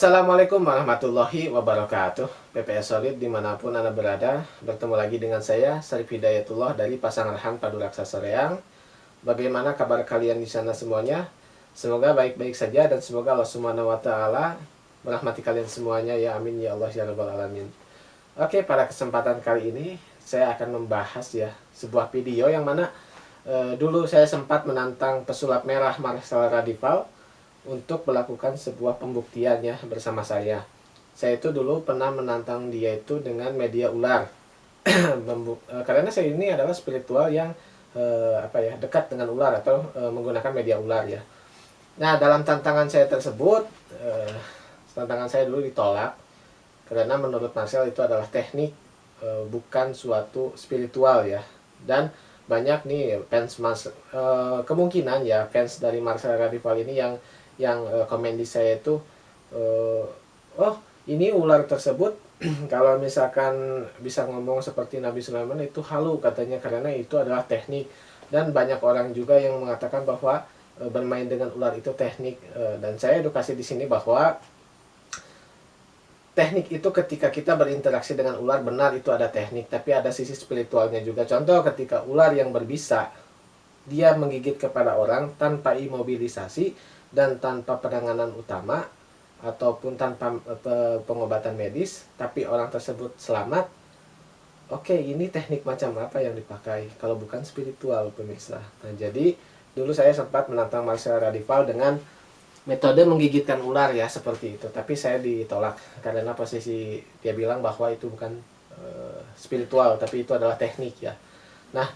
Assalamualaikum warahmatullahi wabarakatuh. PPS Solid dimanapun Anda berada, bertemu lagi dengan saya, Syarif Hidayatullah dari Pasanggerahan Paduraksasa Soreang. Bagaimana kabar kalian di sana semuanya? Semoga baik-baik saja dan semoga Allah Subhanahu wa taala merahmati kalian semuanya ya, amin ya Allah ya rabbal alamin. Oke, pada kesempatan kali ini saya akan membahas ya sebuah video yang mana dulu saya sempat menantang pesulap merah Marcel Radival untuk melakukan sebuah pembuktian ya bersama saya. Saya itu dulu pernah menantang dia itu dengan media ular. Karena saya ini adalah spiritual yang dekat dengan ular atau menggunakan media ular ya. Nah, dalam tantangan saya tersebut, tantangan saya dulu ditolak karena menurut Marcel itu adalah teknik, bukan suatu spiritual ya. Dan banyak nih fans kemungkinan ya fans dari Marcel Radival ini yang komen di saya itu, oh ini ular tersebut kalau misalkan bisa ngomong seperti Nabi Sulaiman itu halu katanya, karena itu adalah teknik. Dan banyak orang juga yang mengatakan bahwa bermain dengan ular itu teknik, dan saya edukasi di sini bahwa teknik itu ketika kita berinteraksi dengan ular, benar itu ada teknik, tapi ada sisi spiritualnya juga. Contoh ketika ular yang berbisa dia menggigit kepada orang tanpa imobilisasi dan tanpa penanganan utama ataupun tanpa pengobatan medis, tapi orang tersebut selamat. Oke, ini teknik macam apa yang dipakai kalau bukan spiritual, pemirsa? Nah, jadi dulu saya sempat menantang Marcel Radival dengan metode menggigitkan ular ya seperti itu, tapi saya ditolak karena posisi dia bilang bahwa itu bukan spiritual, tapi itu adalah teknik ya. Nah,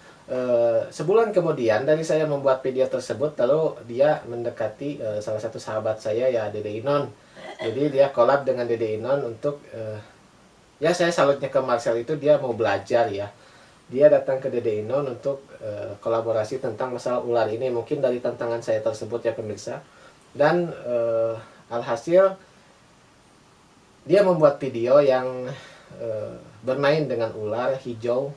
sebulan kemudian dari saya membuat video tersebut, lalu dia mendekati salah satu sahabat saya ya, Dede Inon. Jadi dia collab dengan Dede Inon untuk ya, saya salutnya ke Marcel itu dia mau belajar ya. Dia datang ke Dede Inon untuk kolaborasi tentang masalah ular ini, mungkin dari tantangan saya tersebut ya pemirsa. Dan alhasil dia membuat video yang bermain dengan ular hijau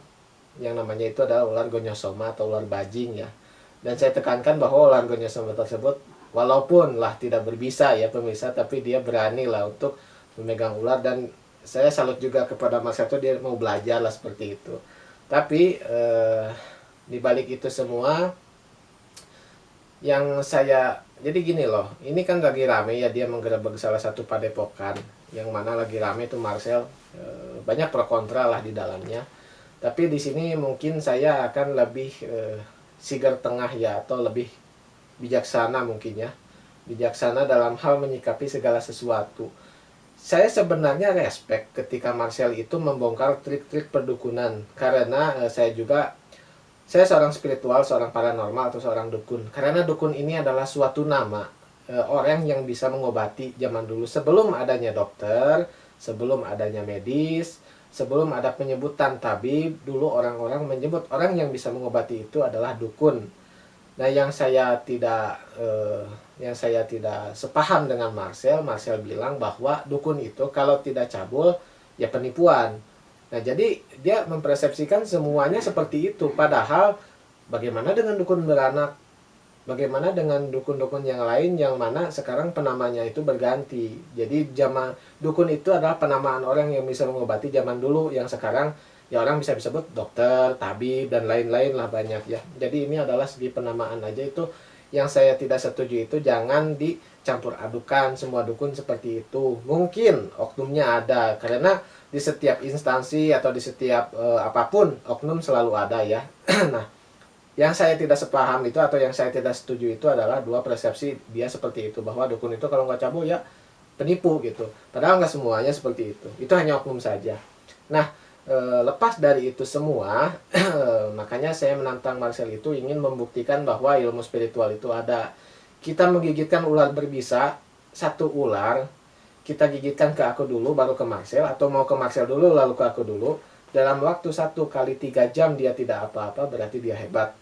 yang namanya itu adalah ular gonyosoma atau ular bajing ya. Dan saya tekankan bahwa ular gonyosoma tersebut walaupun lah tidak berbisa ya pemirsa, tapi dia berani lah untuk memegang ular. Dan saya salut juga kepada Mas Sato, dia mau belajar lah seperti itu. Tapi di balik itu semua yang saya, jadi gini loh, ini kan lagi rame ya dia menggerebek salah satu padepokan, yang mana lagi rame itu Marcel, banyak pro kontra lah di dalamnya. Tapi di sini mungkin saya akan lebih sigar tengah ya, atau lebih bijaksana mungkin ya. Bijaksana dalam hal menyikapi segala sesuatu. Saya sebenarnya respect ketika Marcel itu membongkar trik-trik perdukunan, karena saya seorang spiritual, seorang paranormal atau seorang dukun. Karena dukun ini adalah suatu nama orang yang bisa mengobati zaman dulu, sebelum adanya dokter, sebelum adanya medis, sebelum ada penyebutan tabib. Dulu orang-orang menyebut orang yang bisa mengobati itu adalah dukun. Nah, yang saya tidak sepaham dengan Marcel bilang bahwa dukun itu kalau tidak cabul ya penipuan. Nah, jadi dia mempersepsikan semuanya seperti itu, padahal bagaimana dengan dukun beranak? Bagaimana dengan dukun-dukun yang lain yang mana sekarang penamanya itu berganti. Jadi zaman dukun itu adalah penamaan orang yang bisa mengobati zaman dulu, yang sekarang ya orang bisa disebut dokter, tabib, dan lain-lain lah banyak ya. Jadi ini adalah segi penamaan aja. Itu yang saya tidak setuju, itu jangan dicampur adukan semua dukun seperti itu. Mungkin oknumnya ada, karena di setiap instansi atau di setiap apapun oknum selalu ada ya. Nah, yang saya tidak sepaham itu atau yang saya tidak setuju itu adalah dua persepsi dia seperti itu, bahwa dukun itu kalau nggak cabul ya penipu gitu. Padahal nggak semuanya seperti itu. Itu hanya oknum saja. Nah, lepas dari itu semua, makanya saya menantang Marcel itu ingin membuktikan bahwa ilmu spiritual itu ada. Kita menggigitkan ular berbisa, satu ular kita gigitkan ke aku dulu baru ke Marcel, atau mau ke Marcel dulu lalu ke aku dulu. Dalam waktu 1 kali 3 jam dia tidak apa-apa, berarti dia hebat.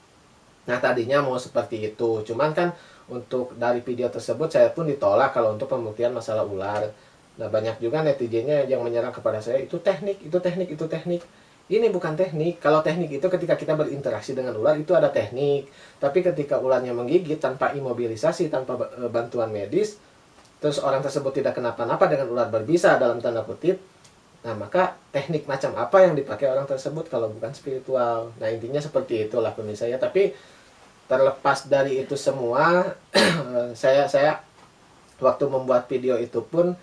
Nah, tadinya mau seperti itu, cuman kan untuk dari video tersebut saya pun ditolak kalau untuk pembuktian masalah ular. Nah, banyak juga netizennya yang menyerang kepada saya, itu teknik, itu teknik, itu teknik. Ini bukan teknik. Kalau teknik itu ketika kita berinteraksi dengan ular itu ada teknik. Tapi ketika ularnya menggigit tanpa imobilisasi, tanpa bantuan medis, terus orang tersebut tidak kenapa-napa dengan ular berbisa dalam tanda kutip, nah maka teknik macam apa yang dipakai orang tersebut kalau bukan spiritual. Nah intinya seperti itulah pemirsa ya. Tapi terlepas dari itu semua, saya waktu membuat video itu pun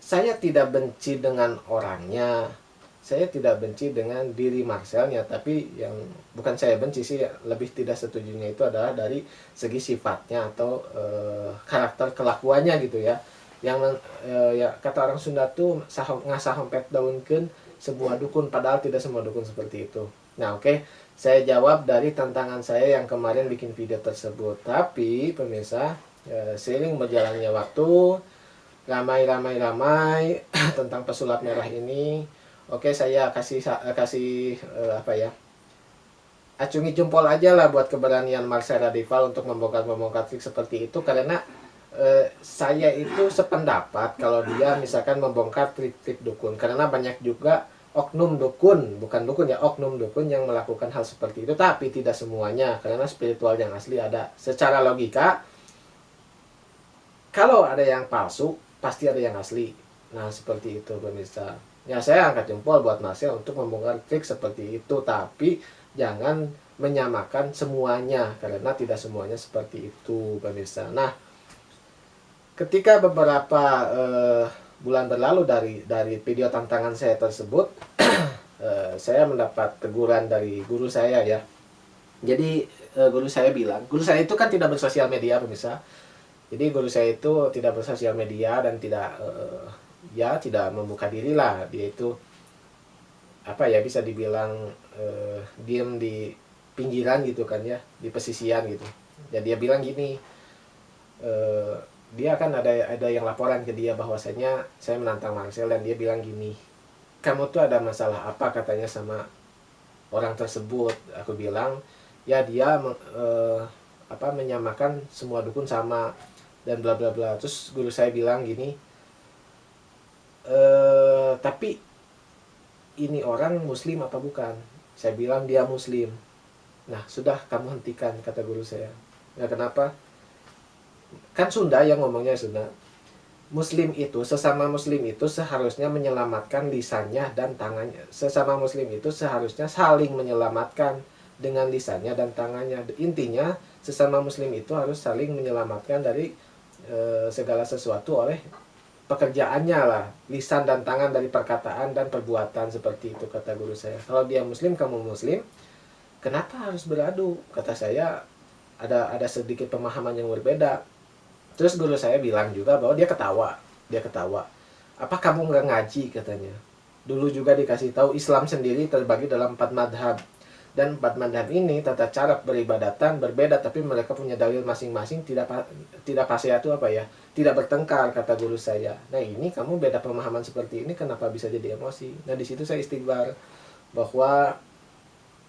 saya tidak benci dengan orangnya, saya tidak benci dengan diri Marcelnya, tapi yang bukan saya benci sih, lebih tidak setujunya itu adalah dari segi sifatnya atau karakter kelakuannya gitu ya. Yang ya kata orang Sunda tuh ngasah hompet daunkeun sebuah dukun, padahal tidak semua dukun seperti itu. Nah oke, saya jawab dari tantangan saya yang kemarin bikin video tersebut. Tapi pemirsa, seiring berjalannya waktu, ramai tentang pesulap merah ini. Oke, saya kasih apa ya? Acungi jempol aja lah buat keberanian Marcel Radival untuk membongkar trik seperti itu, karena saya itu sependapat kalau dia misalkan membongkar trik-trik dukun, karena banyak juga oknum dukun, bukan dukun ya, oknum dukun yang melakukan hal seperti itu, tapi tidak semuanya, karena spiritual yang asli ada. Secara logika, kalau ada yang palsu, pasti ada yang asli. Nah, seperti itu pemirsa. Ya, saya angkat jempol buat Marcel untuk membongkar trik seperti itu, tapi jangan menyamakan semuanya, karena tidak semuanya seperti itu pemirsa. Nah, ketika beberapa bulan berlalu dari video tantangan saya tersebut, saya mendapat teguran dari guru saya ya. Jadi guru saya bilang, guru saya itu kan tidak bersosial media pemirsa. Jadi guru saya itu tidak bersosial media dan tidak ya tidak membuka diri lah. Dia itu apa ya, bisa dibilang diem di pinggiran gitu kan ya, di pesisian gitu. Jadi dia bilang gini, dia kan ada yang laporan ke dia bahwasanya saya menantang Marcel, dan dia bilang gini, kamu tuh ada masalah apa katanya sama orang tersebut. Aku bilang ya dia menyamakan semua dukun sama dan bla bla bla. Terus guru saya bilang gini, tapi ini orang muslim apa bukan? Saya bilang dia muslim. Nah sudah, kamu hentikan, kata guru saya. Nah kenapa? Kan Sunda yang ngomongnya Sunda. Muslim itu, sesama muslim itu seharusnya menyelamatkan lisannya dan tangannya. Sesama muslim itu seharusnya saling menyelamatkan dengan lisannya dan tangannya. Intinya sesama muslim itu harus saling menyelamatkan dari segala sesuatu oleh pekerjaannya lah, lisan dan tangan, dari perkataan dan perbuatan, seperti itu kata guru saya. Kalau dia muslim, kamu muslim, kenapa harus beradu? Kata saya, ada sedikit pemahaman yang berbeda. Terus guru saya bilang juga bahwa dia ketawa. Apa kamu nggak ngaji, katanya. Dulu juga dikasih tahu Islam sendiri terbagi dalam 4 madhab. Dan 4 madhab ini tata cara beribadatan berbeda, tapi mereka punya dalil masing-masing, tidak itu apa ya, tidak bertengkar, kata guru saya. Nah ini kamu beda pemahaman seperti ini, kenapa bisa jadi emosi? Nah di situ saya istighfar bahwa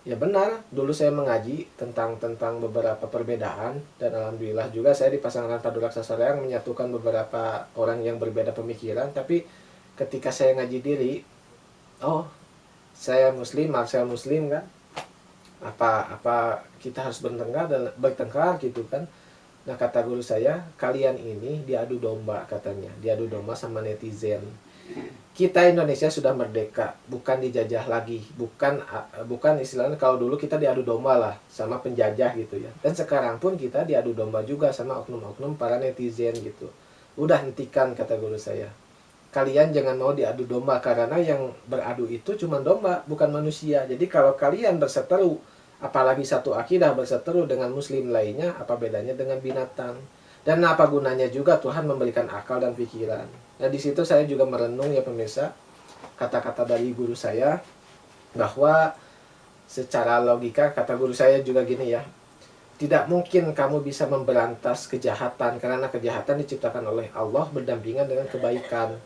ya benar, dulu saya mengaji tentang beberapa perbedaan, dan alhamdulillah juga saya di Pasangran Paduraksa Soreang menyatukan beberapa orang yang berbeda pemikiran. Tapi ketika saya ngaji diri, oh saya muslim, Marcel muslim kan, apa kita harus bertengkar gitu kan. Nah kata guru saya, kalian ini diadu domba, katanya, diadu domba sama netizen. Kita Indonesia sudah merdeka, bukan dijajah lagi, bukan istilahnya kalau dulu kita diadu domba lah sama penjajah gitu ya. Dan sekarang pun kita diadu domba juga sama oknum-oknum para netizen gitu. Udah hentikan, kata guru saya. Kalian jangan mau diadu domba, karena yang beradu itu cuma domba, bukan manusia. Jadi kalau kalian berseteru, apalagi satu akidah berseteru dengan muslim lainnya, apa bedanya dengan binatang? Dan apa gunanya juga Tuhan memberikan akal dan pikiran? Nah di situ saya juga merenung ya pemirsa, kata-kata dari guru saya, bahwa secara logika kata guru saya juga gini ya, tidak mungkin kamu bisa memberantas kejahatan, karena kejahatan diciptakan oleh Allah berdampingan dengan kebaikan.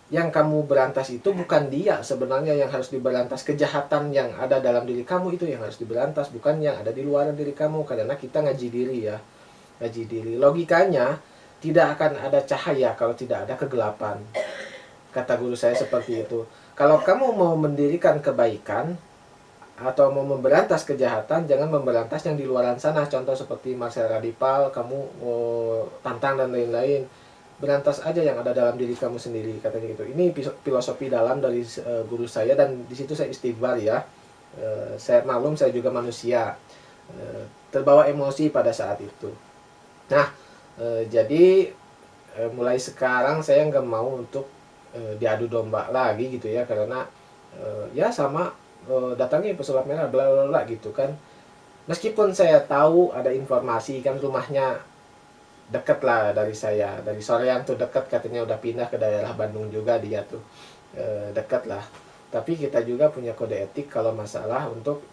Yang kamu berantas itu bukan dia sebenarnya yang harus diberantas, kejahatan yang ada dalam diri kamu itu yang harus diberantas, bukan yang ada di luar diri kamu. Karena kita ngaji diri ya, ngaji diri. Logikanya tidak akan ada cahaya kalau tidak ada kegelapan, kata guru saya seperti itu. Kalau kamu mau mendirikan kebaikan, atau mau memberantas kejahatan, jangan memberantas yang di luaran sana. Contoh seperti Marcel Radipal, kamu tantang dan lain-lain. Berantas aja yang ada dalam diri kamu sendiri, katanya gitu. Ini filosofi dalam dari guru saya, dan di situ saya istighfar ya. Saya maklum, saya juga manusia, terbawa emosi pada saat itu. Nah, jadi mulai sekarang saya nggak mau untuk diadu domba lagi gitu ya, karena ya sama datangi pesulap merah bla bla bla gitu kan. Meskipun saya tahu ada informasi kan rumahnya deket lah dari saya, dari Soreang tuh deket, katanya udah pindah ke daerah Bandung juga dia tuh, deket lah. Tapi kita juga punya kode etik kalau masalah untuk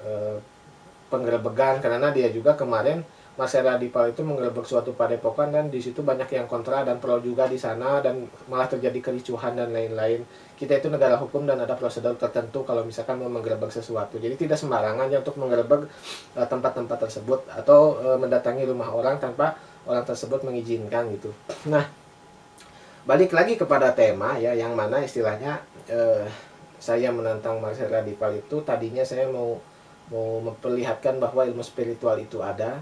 penggerebegan, karena dia juga kemarin Marcel Radipal itu menggerebek suatu padepokan, dan di situ banyak yang kontra dan pro juga di sana, dan malah terjadi kericuhan dan lain-lain. Kita itu negara hukum dan ada prosedur tertentu kalau misalkan mau menggerebek sesuatu. Jadi tidak sembarangan ya untuk menggerebek tempat-tempat tersebut atau mendatangi rumah orang tanpa orang tersebut mengizinkan gitu. Nah, balik lagi kepada tema ya, yang mana istilahnya saya menantang Marcel Radipal itu tadinya saya mau memperlihatkan bahwa ilmu spiritual itu ada,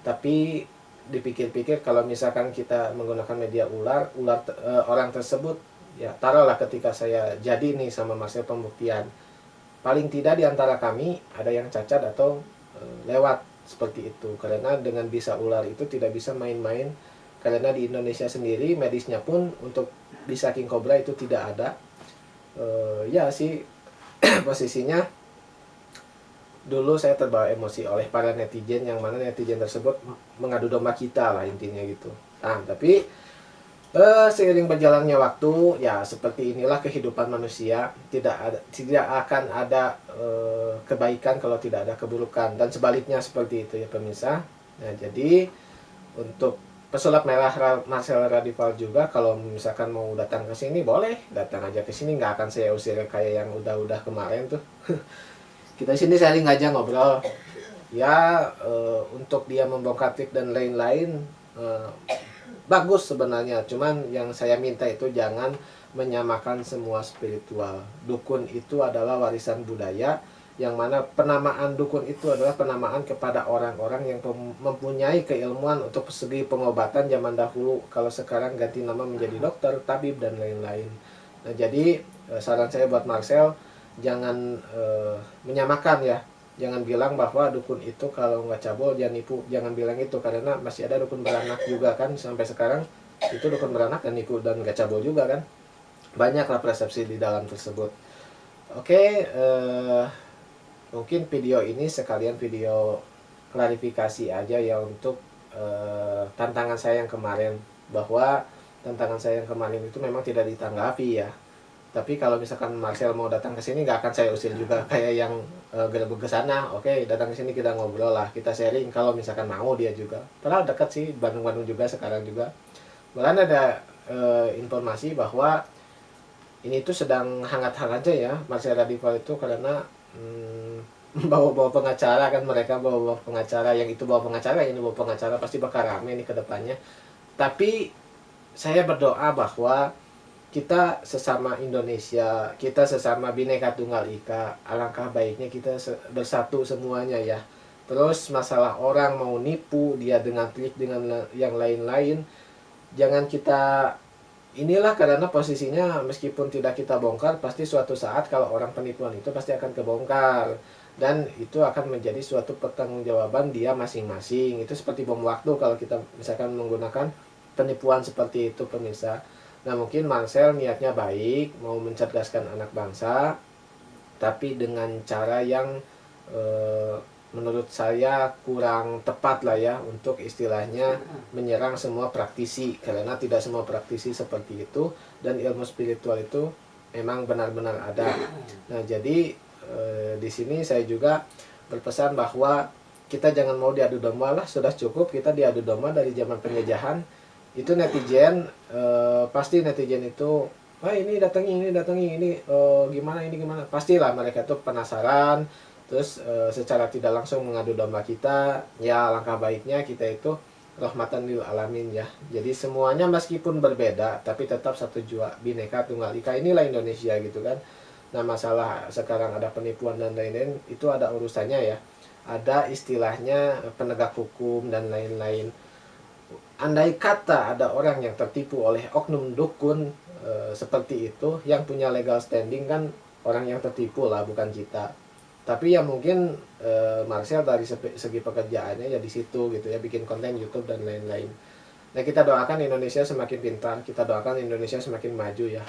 tapi dipikir-pikir kalau misalkan kita menggunakan media ular orang tersebut ya, taruhlah ketika saya jadi nih sama Marcel pembuktian, paling tidak di antara kami ada yang cacat atau lewat seperti itu. Karena dengan bisa ular itu tidak bisa main-main, karena di Indonesia sendiri medisnya pun untuk bisa king cobra itu tidak ada. Ya sih posisinya dulu saya terbawa emosi oleh para netizen, yang mana netizen tersebut mengadu domba kita lah intinya gitu. Nah, tapi seiring berjalannya waktu ya, seperti inilah kehidupan manusia, tidak akan ada kebaikan kalau tidak ada keburukan, dan sebaliknya seperti itu ya pemirsa. Nah, jadi untuk pesulap merah Marcel Radipal juga, kalau misalkan mau datang ke sini boleh datang aja ke sini, nggak akan saya usir kayak yang udah kemarin tuh. Kita sini sharing aja, ngobrol ya, untuk dia membongkar trik dan lain-lain bagus sebenarnya. Cuman yang saya minta itu jangan menyamakan semua spiritual. Dukun itu adalah warisan budaya, yang mana penamaan dukun itu adalah penamaan kepada orang-orang yang mempunyai keilmuan untuk segi pengobatan zaman dahulu. Kalau sekarang ganti nama menjadi dokter, tabib dan lain-lain. Nah, jadi saran saya buat Marcel, jangan menyamakan ya. Jangan bilang bahwa dukun itu kalau nggak cabul jangan nipu, jangan bilang itu, karena masih ada dukun beranak juga kan sampai sekarang. Itu dukun beranak dan nipu dan nggak cabul juga kan, banyaklah persepsi di dalam tersebut. Oke, mungkin video ini sekalian video klarifikasi aja ya untuk tantangan saya yang kemarin, bahwa tantangan saya yang kemarin itu memang tidak ditanggapi ya. Tapi kalau misalkan Marcel mau datang ke sini, nggak akan saya usir juga kayak yang gerebek ke sana. Oke, datang ke sini kita ngobrol lah, kita sharing kalau misalkan mau dia juga. Padahal dekat sih, Bandung-Bandung juga sekarang juga. Malah ada informasi bahwa ini tuh sedang hangat-hangatnya ya Marcel Radipal itu, karena bawa-bawa pengacara kan, mereka bawa-bawa pengacara, yang itu bawa pengacara, yang ini bawa pengacara, pasti bakal rame nih ke depannya. Tapi saya berdoa bahwa kita sesama Indonesia, kita sesama Bhinneka Tunggal Ika, alangkah baiknya kita bersatu semuanya ya. Terus masalah orang mau nipu dia dengan trik dengan yang lain-lain, jangan kita inilah, karena posisinya meskipun tidak kita bongkar, pasti suatu saat kalau orang penipuan itu pasti akan kebongkar, dan itu akan menjadi suatu pertanggungjawaban dia masing-masing. Itu seperti bom waktu kalau kita misalkan menggunakan penipuan seperti itu pemirsa. Nah, mungkin Marcel niatnya baik, mau mencerdaskan anak bangsa, tapi dengan cara yang menurut saya kurang tepat lah ya, untuk istilahnya menyerang semua praktisi, karena tidak semua praktisi seperti itu, dan ilmu spiritual itu memang benar-benar ada. Nah, jadi di sini saya juga berpesan bahwa kita jangan mau diadu domba lah, sudah cukup kita diadu domba dari zaman penjajahan. Itu netizen, pasti netizen itu, ini datangi ini, gimana ini gimana, pastilah mereka tuh penasaran, terus secara tidak langsung mengadu domba kita. Ya langkah baiknya kita itu rahmatan lil alamin ya, jadi semuanya meskipun berbeda tapi tetap satu jua, Bhinneka Tunggal Ika, inilah Indonesia gitu kan. Nah, masalah sekarang ada penipuan dan lain-lain, itu ada urusannya ya. Ada istilahnya penegak hukum dan lain-lain. Andai kata ada orang yang tertipu oleh oknum dukun seperti itu, yang punya legal standing kan orang yang tertipu lah, bukan kita. Tapi ya mungkin Marcel dari segi pekerjaannya ya di situ gitu ya, bikin konten YouTube dan lain-lain. Nah, kita doakan Indonesia semakin pintar, kita doakan Indonesia semakin maju ya.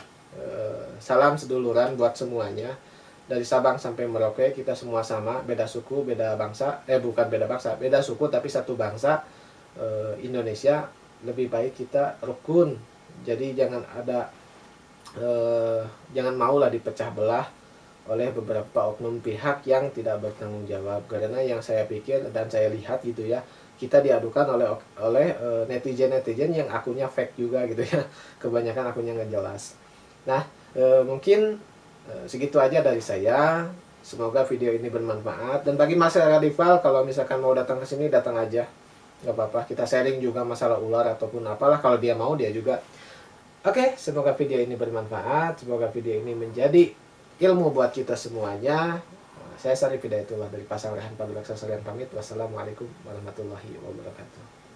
Salam seduluran buat semuanya. Dari Sabang sampai Merauke kita semua sama, beda suku, beda bangsa, bukan beda bangsa, beda suku tapi satu bangsa. Indonesia lebih baik kita rukun. Jadi jangan ada jangan maulah dipecah belah oleh beberapa oknum pihak yang tidak bertanggung jawab. Karena yang saya pikir dan saya lihat gitu ya, kita diadukan oleh netizen yang akunnya fake juga gitu ya. Kebanyakan akunnya nggak jelas. Nah, mungkin segitu aja dari saya. Semoga video ini bermanfaat. Dan bagi Mas Radifal, kalau misalkan mau datang ke sini, datang aja, nggak apa-apa. Kita sharing juga masalah ular ataupun apalah, kalau dia mau dia juga. Oke, semoga video ini bermanfaat. Semoga video ini menjadi ilmu buat kita semuanya. Saya Syarif Hidayatullah dari Pasang Rehan Padulak Sasarian pamit. Wassalamualaikum warahmatullahi wabarakatuh.